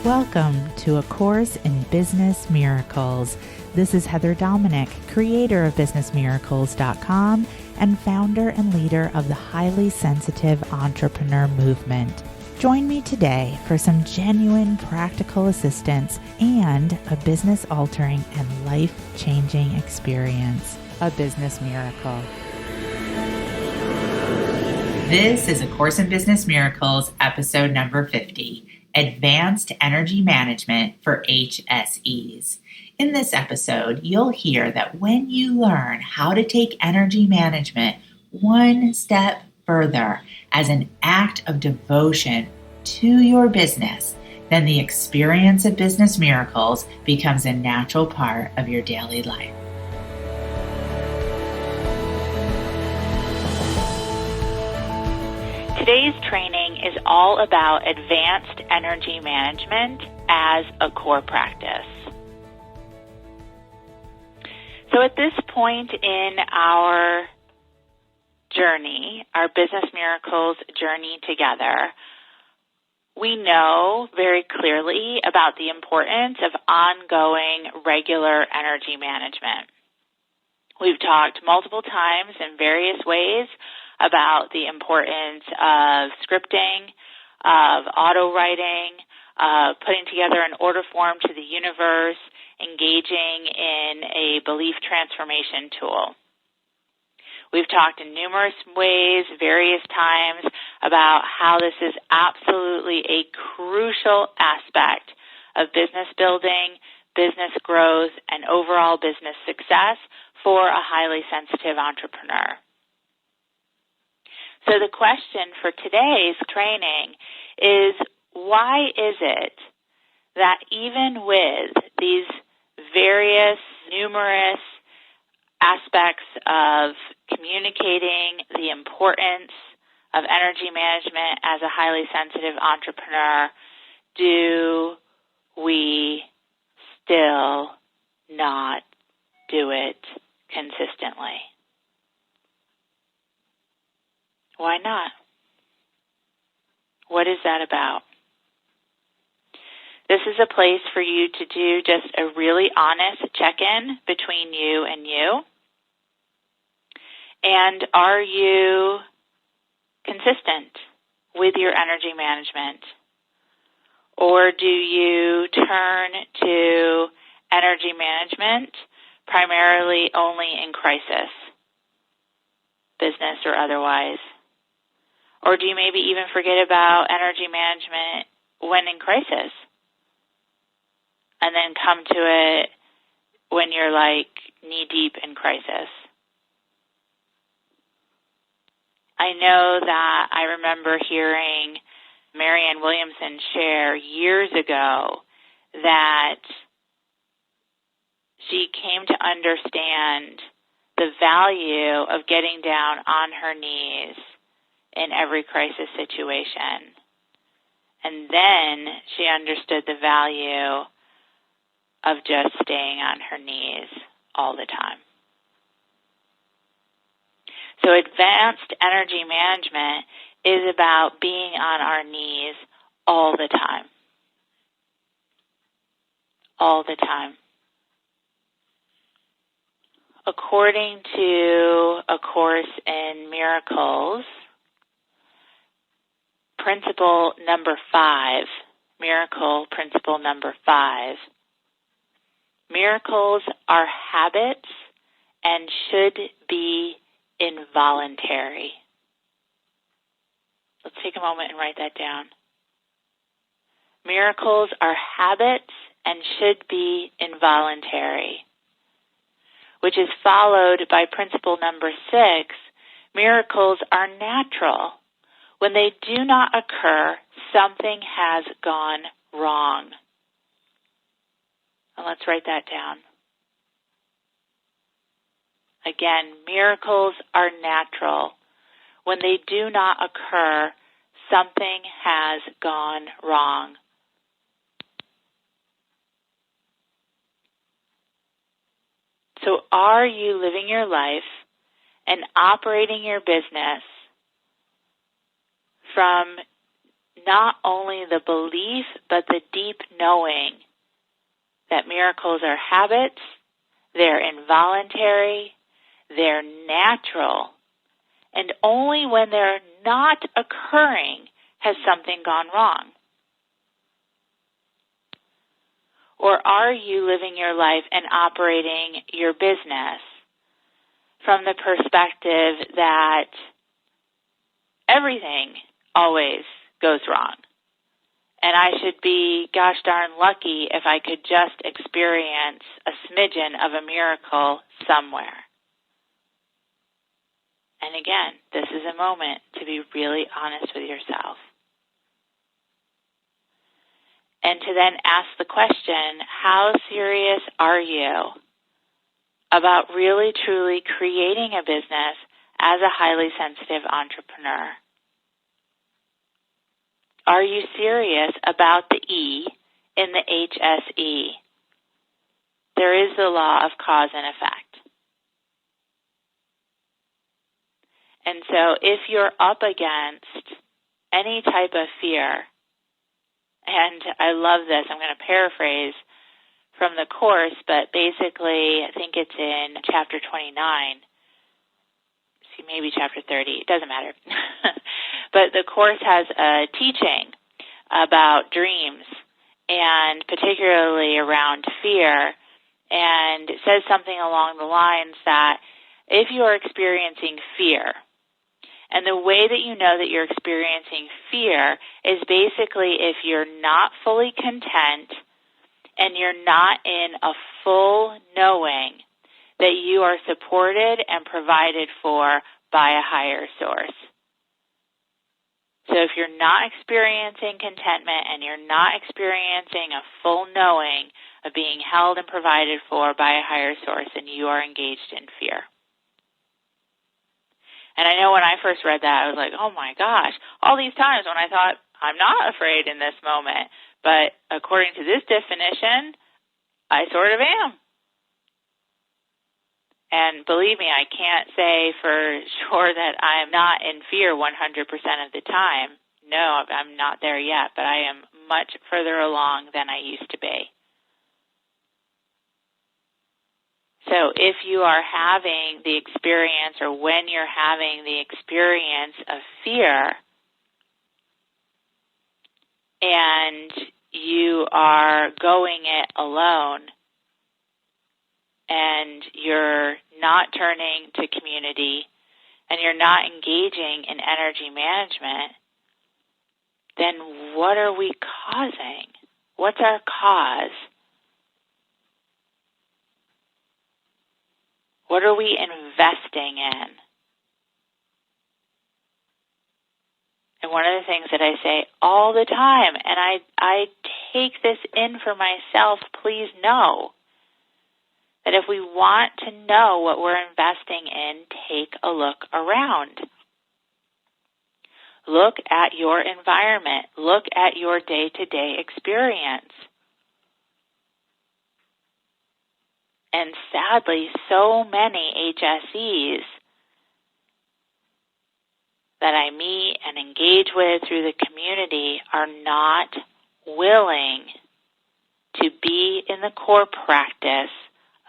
Welcome to A Course in Business Miracles. This is Heather Dominick, creator of BusinessMiracles.com and founder and leader of the highly sensitive entrepreneur movement. Join me today for some genuine practical assistance and a business-altering and life-changing experience, a business miracle. This is A Course in Business Miracles, episode number 50. Advanced Energy Management for HSEs. In this episode, you'll hear that when you learn how to take energy management one step further as an act of devotion to your business, then the experience of business miracles becomes a natural part of your daily life. Today's training is all about advanced energy management as a core practice. So at this point in our journey, our Business Miracles journey together, we know very clearly about the importance of ongoing regular energy management. We've talked multiple times in various ways about the importance of scripting, of auto writing, of putting together an order form to the universe, engaging in a belief transformation tool. We've talked in numerous ways, various times, about how this is absolutely a crucial aspect of business building, business growth, and overall business success for a highly sensitive entrepreneur. So the question for today's training is, why is it that even with these various, numerous aspects of communicating the importance of energy management as a highly sensitive entrepreneur, do we still not do it consistently? Why not? What is that about? This is a place for you to do just a really honest check-in between you and you. And are you consistent with your energy management? Or do you turn to energy management primarily only in crisis, business or otherwise? Or do you maybe even forget about energy management when in crisis and then come to it when you're like knee-deep in crisis? I know that I remember hearing Marianne Williamson share years ago that she came to understand the value of getting down on her knees in every crisis situation. And then she understood the value of just staying on her knees all the time. So advanced energy management is about being on our knees all the time. All the time. According to A Course in Miracles, principle number 5, miracle principle number 5, miracles are habits and should be involuntary. Let's take a moment and write that down. Miracles are habits and should be involuntary, which is followed by principle number 6, miracles are natural. When they do not occur, something has gone wrong. And let's write that down. Again, miracles are natural. When they do not occur, something has gone wrong. So are you living your life and operating your business from not only the belief, but the deep knowing that miracles are habits, they're involuntary, they're natural, and only when they're not occurring has something gone wrong. Or are you living your life and operating your business from the perspective that everything always goes wrong, and I should be gosh darn lucky if I could just experience a smidgen of a miracle somewhere? And again, this is a moment to be really honest with yourself. And to then ask the question, how serious are you about really truly creating a business as a highly sensitive entrepreneur? Are you serious about the E in the HSE? There is the law of cause and effect. And so if you're up against any type of fear, and I love this, I'm going to paraphrase from the course, but basically I think it's in chapter 29, maybe chapter 30, it doesn't matter. But the course has a teaching about dreams, and particularly around fear, and it says something along the lines that if you are experiencing fear, and the way that you know that you're experiencing fear is basically if you're not fully content and you're not in a full knowing that you are supported and provided for by a higher source. So if you're not experiencing contentment and you're not experiencing a full knowing of being held and provided for by a higher source, then you are engaged in fear. And I know when I first read that, I was like, oh my gosh, all these times when I thought, I'm not afraid in this moment. But according to this definition, I sort of am. And believe me, I can't say for sure that I'm not in fear 100% of the time. No, I'm not there yet, but I am much further along than I used to be. So if you are having the experience, or when you're having the experience of fear, and you are going it alone, and you're not turning to community, and you're not engaging in energy management, then what are we causing? What's our cause? What are we investing in? And one of the things that I say all the time, and I take this in for myself, please know, that if we want to know what we're investing in, take a look around. Look at your environment. Look at your day-to-day experience. And sadly, so many HSEs that I meet and engage with through the community are not willing to be in the core practice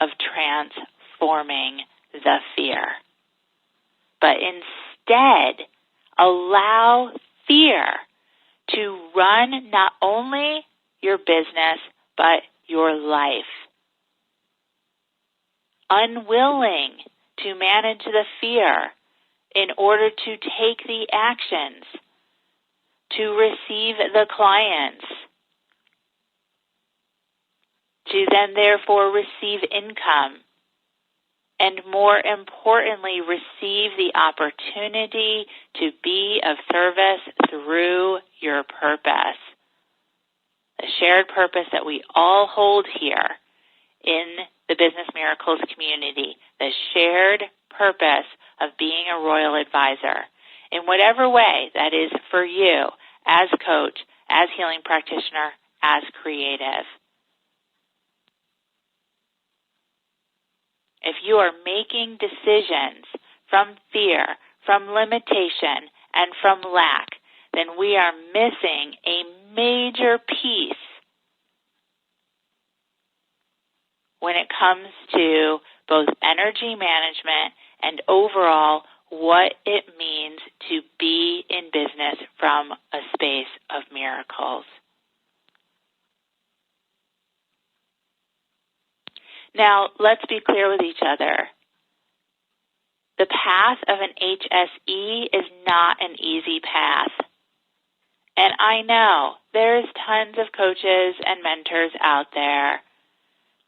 of transforming the fear, but instead allow fear to run not only your business, but your life. Unwilling to manage the fear in order to take the actions, to receive the clients, to then therefore receive income, and more importantly, receive the opportunity to be of service through your purpose. The shared purpose that we all hold here in the Business Miracles community, the shared purpose of being a royal advisor, in whatever way that is for you, as coach, as healing practitioner, as creative. If you are making decisions from fear, from limitation, and from lack, then we are missing a major piece when it comes to both energy management and overall what it means to be in business from a space of miracles. Now, let's be clear with each other. The path of an HSE is not an easy path. And I know there's tons of coaches and mentors out there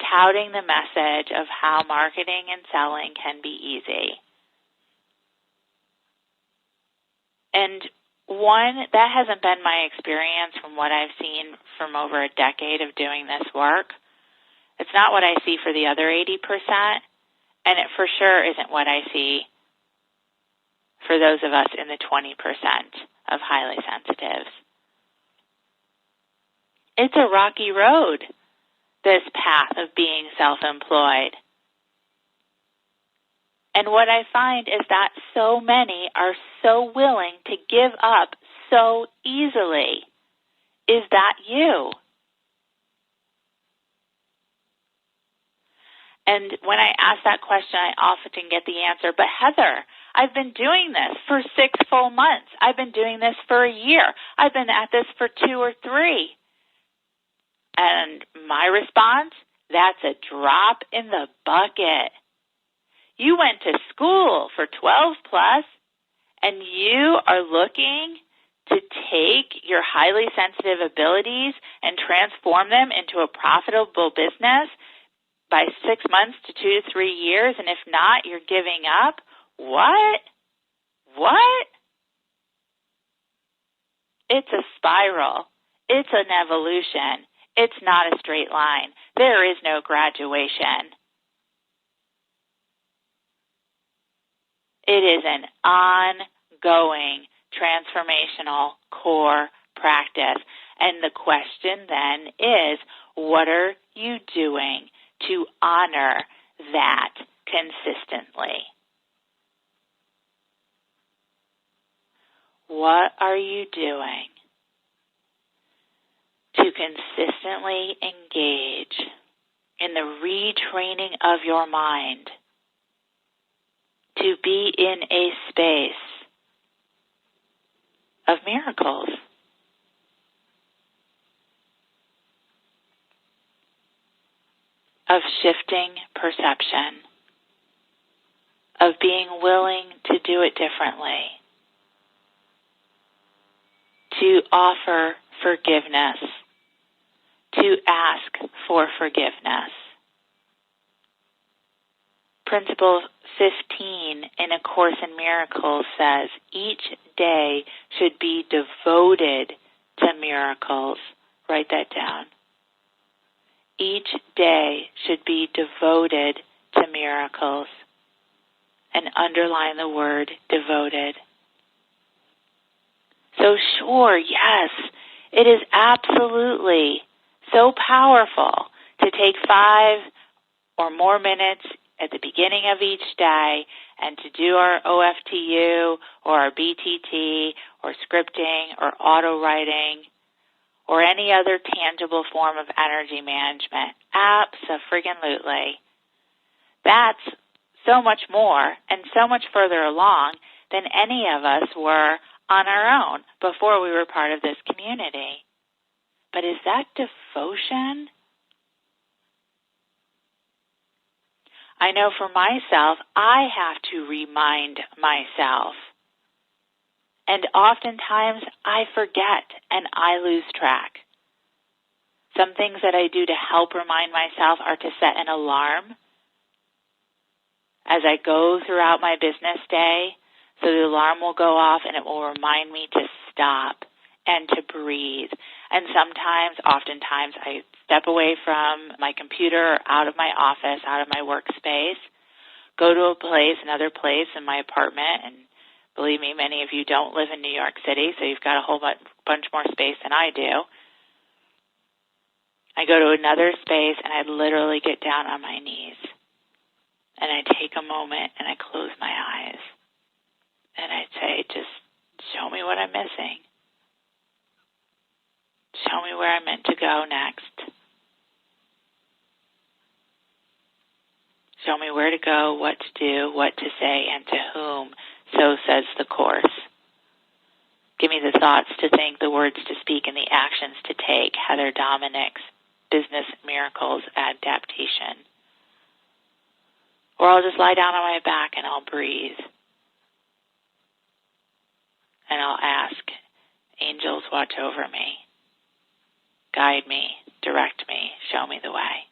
touting the message of how marketing and selling can be easy. And one, that hasn't been my experience from what I've seen from over a decade of doing this work. It's not what I see for the other 80%, and it for sure isn't what I see for those of us in the 20% of highly sensitives. It's a rocky road, this path of being self-employed. And what I find is that so many are so willing to give up so easily. Is that you? And when I ask that question, I often get the answer, but Heather, I've been doing this for 6 full months. I've been doing this for a year. I've been at this for 2 or 3. And my response, that's a drop in the bucket. You went to school for 12 plus, and you are looking to take your highly sensitive abilities and transform them into a profitable business by 6 months to 2 to 3 years, and if not, you're giving up? What? It's a spiral. It's an evolution. It's not a straight line. There is no graduation. It is an ongoing transformational core practice. And the question then is, what are you doing to honor that consistently? What are you doing to consistently engage in the retraining of your mind to be in a space of miracles? Of shifting perception, of being willing to do it differently, to offer forgiveness, to ask for forgiveness. Principle 15 in A Course in Miracles says, each day should be devoted to miracles. Write that down. Each day should be devoted to miracles. And underline the word devoted. So sure, yes, it is absolutely so powerful to take 5 or more minutes at the beginning of each day and to do our OFTU or our BTT or scripting or auto writing or any other tangible form of energy management. Abso-friggin-lutely. That's so much more and so much further along than any of us were on our own before we were part of this community. But is that devotion? I know for myself, I have to remind myself. And oftentimes I forget and I lose track. Some things that I do to help remind myself are to set an alarm as I go throughout my business day. So the alarm will go off and it will remind me to stop and to breathe. And oftentimes, I step away from my computer or out of my office, out of my workspace, go to another place in my apartment. And believe me, many of you don't live in New York City, so you've got a whole bunch more space than I do. I go to another space and I literally get down on my knees. And I take a moment and I close my eyes. And I say, just show me what I'm missing. where I'm meant to go next. Show me where to go, what to do, what to say, and to whom. So says the Course. Give me the thoughts to think, the words to speak, and the actions to take. Heather Dominick's Business Miracles Adaptation. Or I'll just lie down on my back and I'll breathe. And I'll ask, angels watch over me. Guide me, direct me, show me the way.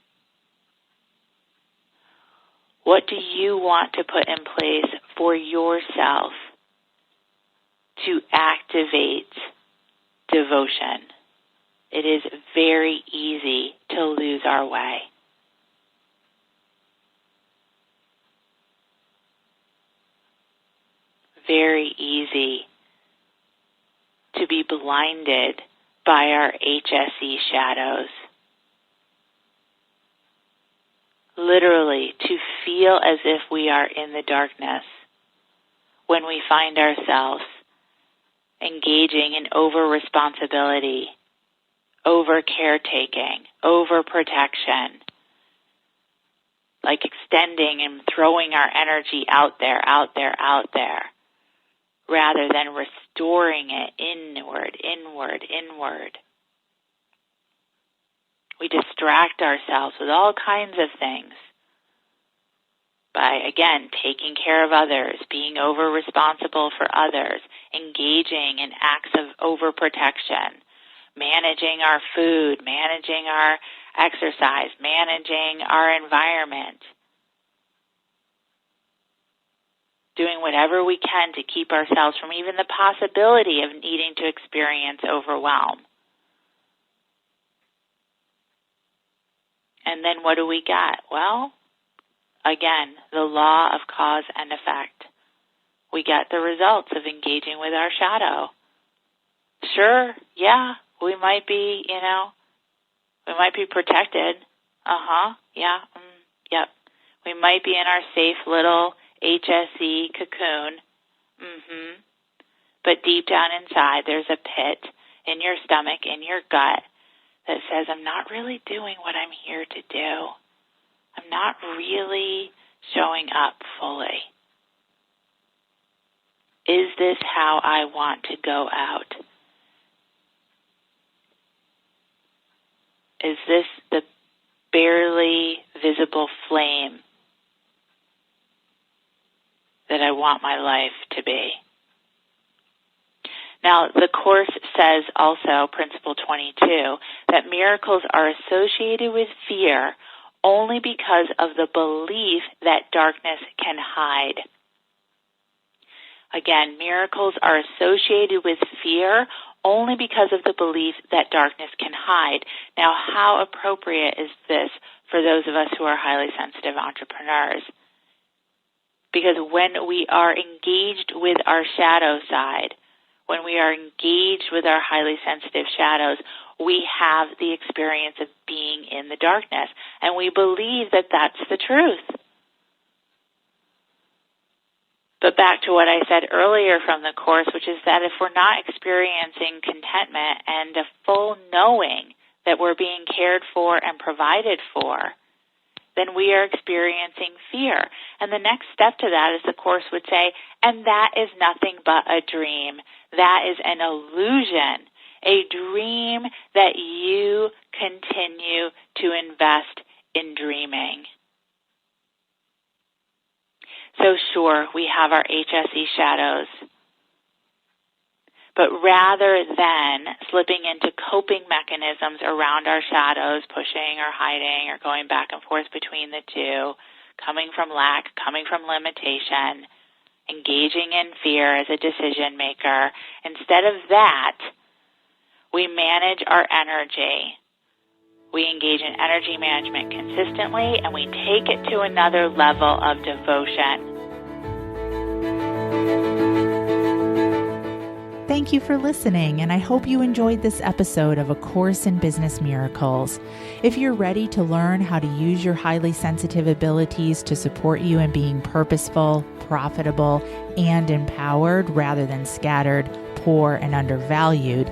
What do you want to put in place for yourself to activate devotion? It is very easy to lose our way. Very easy to be blinded by our HSE shadows. Literally, to feel as if we are in the darkness when we find ourselves engaging in over-responsibility, over-caretaking, over-protection, like extending and throwing our energy out there, rather than restoring it inward. We distract ourselves with all kinds of things by, again, taking care of others, being over-responsible for others, engaging in acts of overprotection, managing our food, managing our exercise, managing our environment, doing whatever we can to keep ourselves from even the possibility of needing to experience overwhelm. And then what do we get? Well, again, the law of cause and effect. We get the results of engaging with our shadow. Sure, yeah, we might be, we might be protected. Yep. We might be in our safe little HSE cocoon. But deep down inside, there's a pit in your stomach, in your gut, that says, I'm not really doing what I'm here to do. I'm not really showing up fully. Is this how I want to go out? Is this the barely visible flame that I want my life to be? Now, the Course says also, Principle 22, that miracles are associated with fear only because of the belief that darkness can hide. Again, miracles are associated with fear only because of the belief that darkness can hide. Now, how appropriate is this for those of us who are highly sensitive entrepreneurs? Because when we are engaged with our shadow side, when we are engaged with our highly sensitive shadows, we have the experience of being in the darkness, and we believe that that's the truth. But back to what I said earlier from the Course, which is that if we're not experiencing contentment and a full knowing that we're being cared for and provided for, then we are experiencing fear. And the next step to that, as the Course would say, and that is nothing but a dream. That is an illusion, a dream that you continue to invest in dreaming. So sure, we have our HSE shadows. But rather than slipping into coping mechanisms around our shadows, pushing or hiding or going back and forth between the two, coming from lack, coming from limitation, engaging in fear as a decision maker, instead of that, we manage our energy. We engage in energy management consistently, and we take it to another level of devotion. Thank you for listening, and I hope you enjoyed this episode of A Course in Business Miracles. If you're ready to learn how to use your highly sensitive abilities to support you in being purposeful, profitable, and empowered rather than scattered, poor, and undervalued,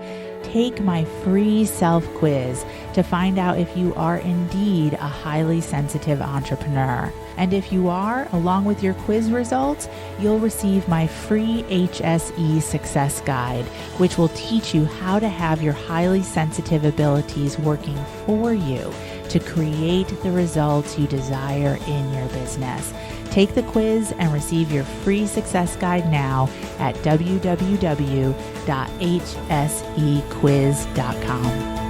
take my free self-quiz to find out if you are indeed a highly sensitive entrepreneur. And if you are, along with your quiz results, you'll receive my free HSE Success Guide, which will teach you how to have your highly sensitive abilities working for you to create the results you desire in your business. Take the quiz and receive your free success guide now at www.hsequiz.com.